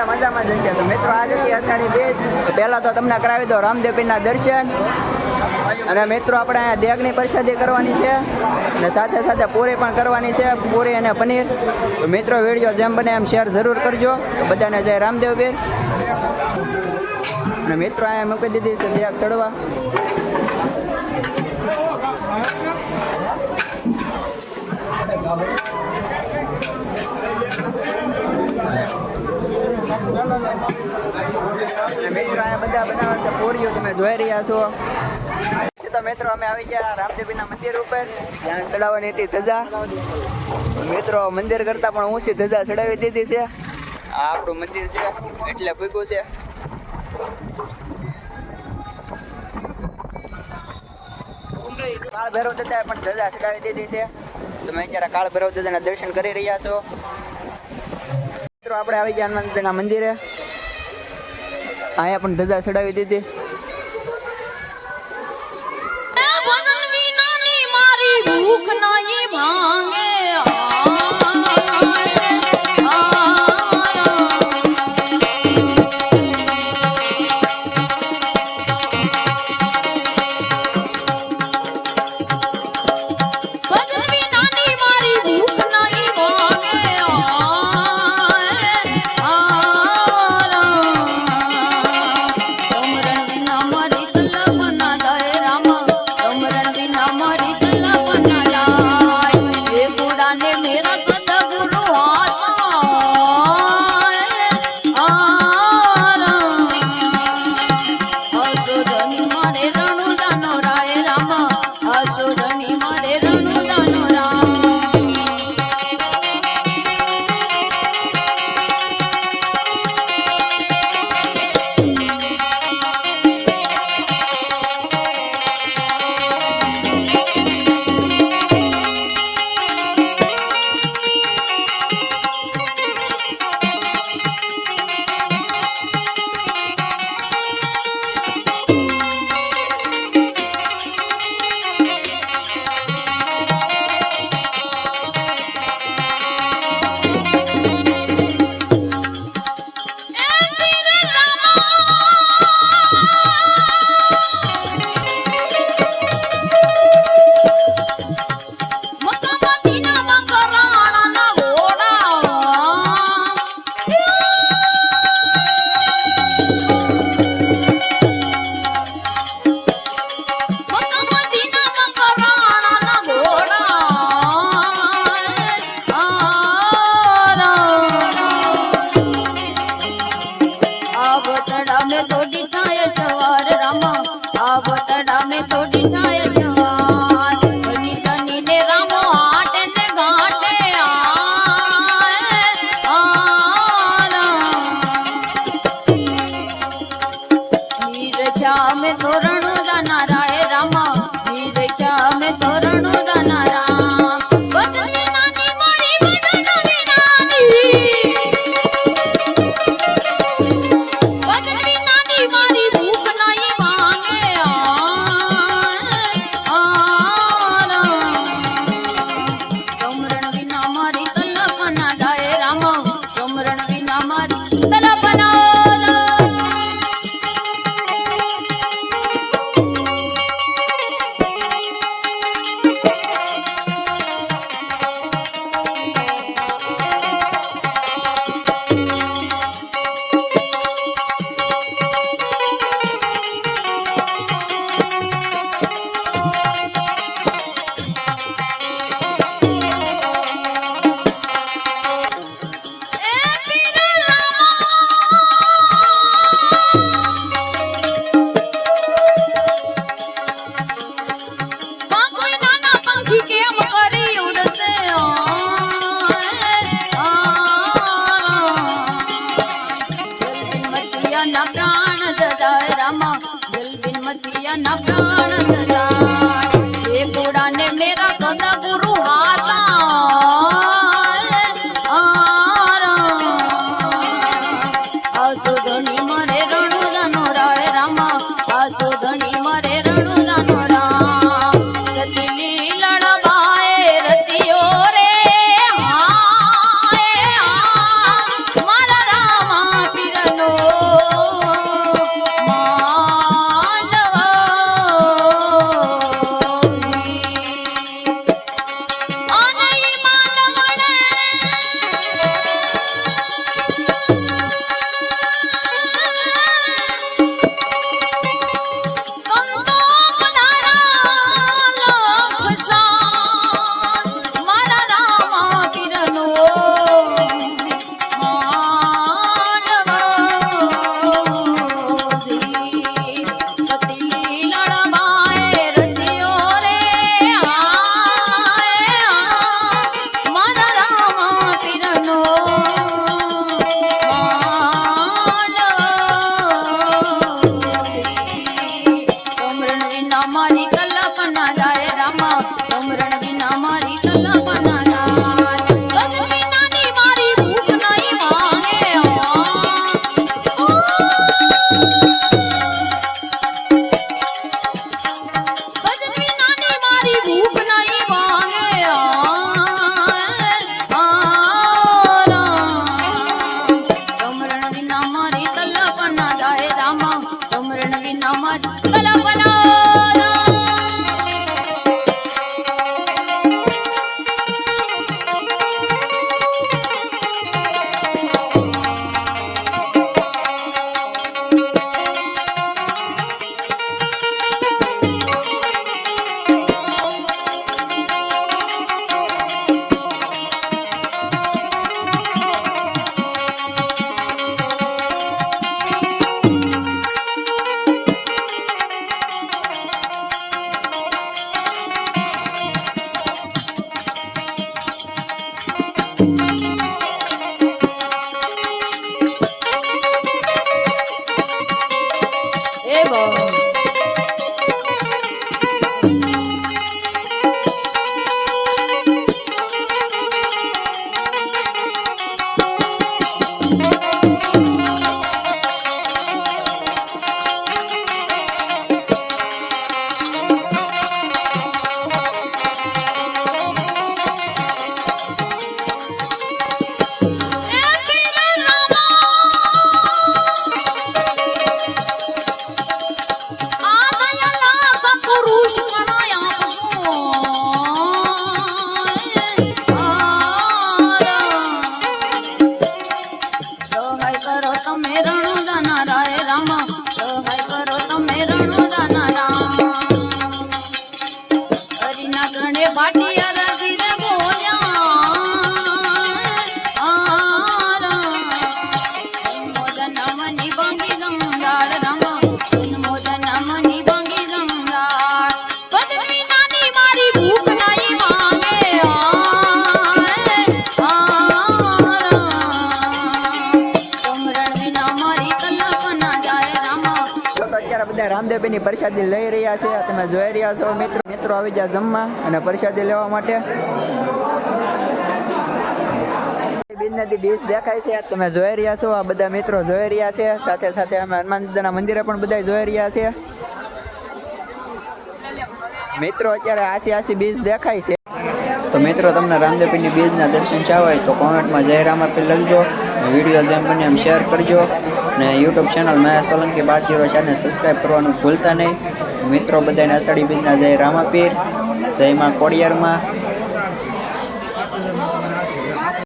મજામાં જશે તો મિત્રો આજે અષાઢી બીજ પહેલા તો તમને કરાવી દો રામદેવ પીરના દર્શન અને મિત્રો આપણે અહીંયા દેગની પ્રસાદી કરવાની છે અને સાથે સાથે પૂરી પણ કરવાની છે, પૂરી અને પનીર. તો મિત્રો વિડીયો જેમ બને એમ શેર જરૂર કરજો. તો બધાને જય રામદેવ પીર. અને મિત્રો અહીંયા મૂકી દીધી છે દેગ ચડવા. મિત્રો અહીંયા બધા બનાવે છે પૂરીઓ, તમે જોઈ રહ્યા છો. તો મિત્રો અમે આવી ગયા રામદેવના મંદિર ઉપર, ત્યાં ચડાવવાની હતી ધજા. મિત્રો મંદિર કરતા પણ ઊંચી ધજા ચડાવી દીધી છે. આ આપણું મંદિર છે એટલે ભૂગ્યું છે. કાળ ભૈરવ દાદા પણ ધજા ચડાવી દીધી છે. તમે અત્યારે કાળ ભૈરવ દાદાના દર્શન કરી રહ્યા છો. મિત્રો આપણે આવી ગયા હનુમાનજીના મંદિરે, અહીંયા પણ ધજા ચડાવી દીધી. ભૂખ નહીં ભાંગે સુધણી મરે ગો બધા રામદેવની પ્રસાદી લઈ રહ્યા છે. તમે જોઈ રહ્યા છો મિત્રો આવી ગયા જમવા અને પ્રસાદી લેવા માટે. બિનનદી બીચ દેખાય છે, તમે જોઈ રહ્યા છો. આ બધા મિત્રો જોઈ રહ્યા છે. સાથે સાથે અમે હનુમાન દાદાના મંદિરે પણ બધા જોઈ રહ્યા છે. મિત્રો અત્યારે આસી બીચ દેખાય છે. તો મિત્રો તમને રામદેવની બીજના દર્શન ચાહવા હોય તો કોમેન્ટમાં જય રામાપીર લખજો. વિડીયો જેમ બને એમ શેર કરજો ને યુટ્યુબ ચેનલ માયા સોલંકી 1204 ને સબસ્ક્રાઈબ કરવાનું ભૂલતા નહીં. મિત્રો બધાને અષાઢી બીજના જય રામાપીર, જય માં કોડિયારમાં.